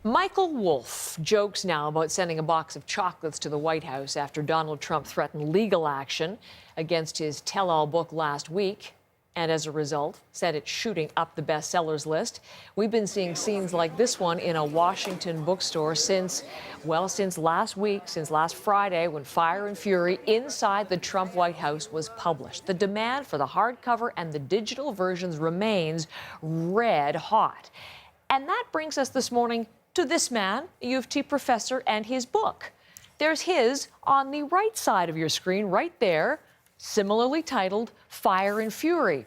Michael Wolff jokes now about sending a box of chocolates to the White House after Donald Trump threatened legal action against his tell-all book last week, and as a result, said it's shooting up the bestsellers list. We've been seeing scenes like this one in a Washington bookstore since last week, since last Friday, when Fire and Fury Inside the Trump White House was published. The demand for the hardcover and the digital versions remains red hot. And that brings us this morning to this man, a U of T professor, and his book. There's his on the right side of your screen, right there, similarly titled Fire and Fury.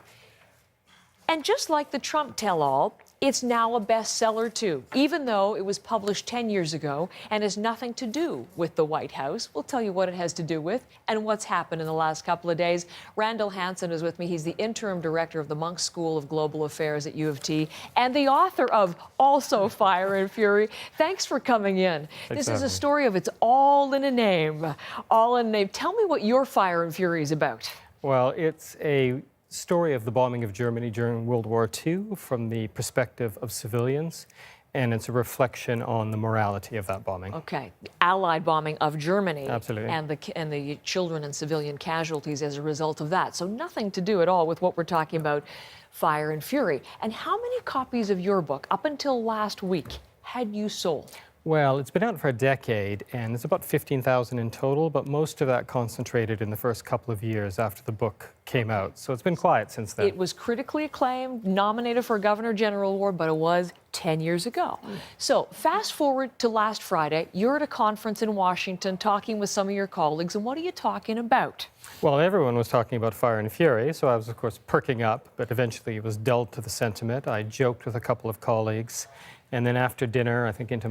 And just like the Trump tell-all, it's now a bestseller too, even though it was published 10 years ago and has nothing to do with the White House. We'll tell you what it has to do with and what's happened in the last couple of days. Randall Hansen is with me. He's the interim director of the Munk School of Global Affairs at U of T and the author of also Fire and Fury. Thanks for coming in. This is a story of it's all in a name. All in a name. Tell me what your Fire and Fury is about. Well, it's a story of the bombing of Germany during World War II from the perspective of civilians, and it's a reflection on the morality of that bombing. Okay, the Allied bombing of Germany. Absolutely. And the children and civilian casualties as a result of that. So nothing to do at all with what we're talking about, Fire and Fury. And how many copies of your book, up until last week, had you sold? Well, it's been out for a decade, and it's about 15,000 in total, but most of that concentrated in the first couple of years after the book came out. So it's been quiet since then. It was critically acclaimed, nominated for a Governor General Award, but it was 10 years ago. So fast forward to last Friday, you're at a conference in Washington talking with some of your colleagues, and what are you talking about? Well, everyone was talking about Fire and Fury, so I was, of course, perking up, but eventually it was dulled to the sentiment. I joked with a couple of colleagues. And then after dinner, I think after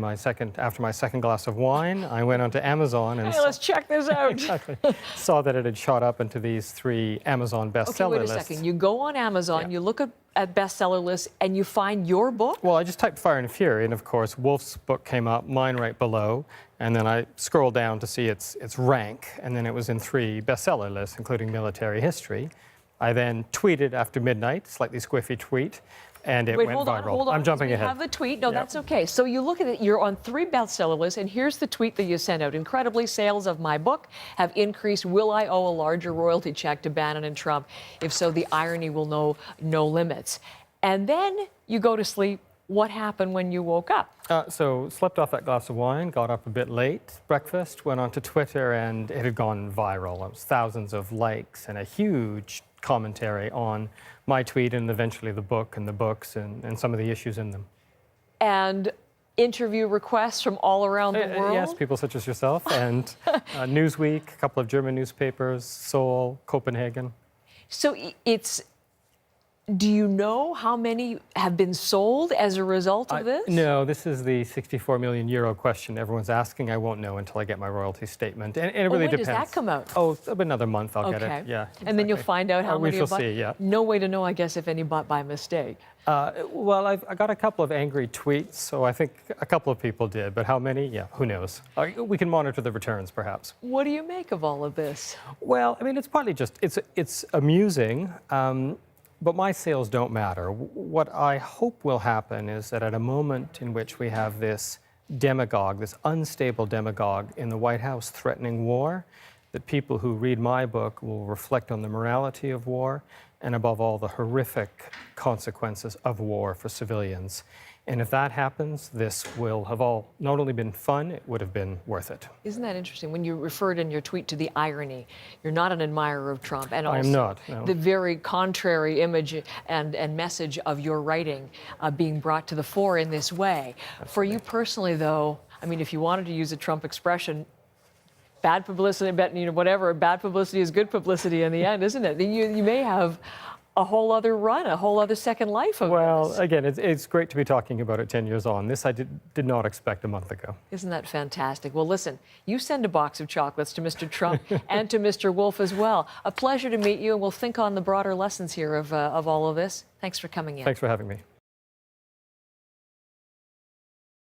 my second glass of wine, I went onto Amazon and let's check this out. Exactly. Saw that it had shot up into these 3 Amazon bestseller lists. Okay, wait a second. You go on Amazon, you look at bestseller lists, and you find your book? Well, I just typed Fire and Fury, and of course, Wolff's book came up, mine right below, and then I scrolled down to see its rank, and then it was in 3 bestseller lists, including military history. I then tweeted after midnight, slightly squiffy tweet, and it went viral. Hold on. I'm jumping ahead. You have the tweet. No, that's okay. So you look at it, you're on 3 bestseller lists, and here's the tweet that you sent out. Incredibly, sales of my book have increased. Will I owe a larger royalty check to Bannon and Trump? If so, the irony will know no limits. And then you go to sleep. What happened when you woke up? So slept off that glass of wine, got up a bit late, breakfast, went onto Twitter, and it had gone viral. It was thousands of likes and a huge commentary on my tweet and eventually the book and the books and some of the issues in them. And interview requests from all around the world? Yes, people such as yourself and Newsweek, a couple of German newspapers, Seoul, Copenhagen. So do you know how many have been sold as a result of this? No, this is the 64 million euro question everyone's asking. I won't know until I get my royalty statement. And it really depends. When does that come out? Oh, about another month I'll get it. Yeah. Exactly. And then you'll find out how many we shall see, yeah. No way to know, I guess, if any bought by mistake. Well, I got a couple of angry tweets, so I think a couple of people did, but how many? Yeah, who knows? We can monitor the returns, perhaps. What do you make of all of this? Well, I mean, it's partly just, it's amusing, but my sales don't matter. What I hope will happen is that at a moment in which we have this demagogue, this unstable demagogue in the White House threatening war, that people who read my book will reflect on the morality of war and above all the horrific consequences of war for civilians. And if that happens, this will have all not only been fun, it would have been worth it. Isn't that interesting? When you referred in your tweet to the irony, you're not an admirer of Trump, and also I'm not, no. The very contrary image and message of your writing being brought to the fore in this way. Absolutely. For you personally, though, I mean, if you wanted to use a Trump expression, bad publicity, whatever, bad publicity is good publicity in the end, isn't it? You may have a whole other run, a whole other second life of Well, this. again, it's great to be talking about it 10 years on. This I did not expect a month ago. Isn't that fantastic? Well, listen, you send a box of chocolates to Mr. Trump and to Mr. Wolff as well. A pleasure to meet you, and we'll think on the broader lessons here of all of this. Thanks for coming in. Thanks for having me.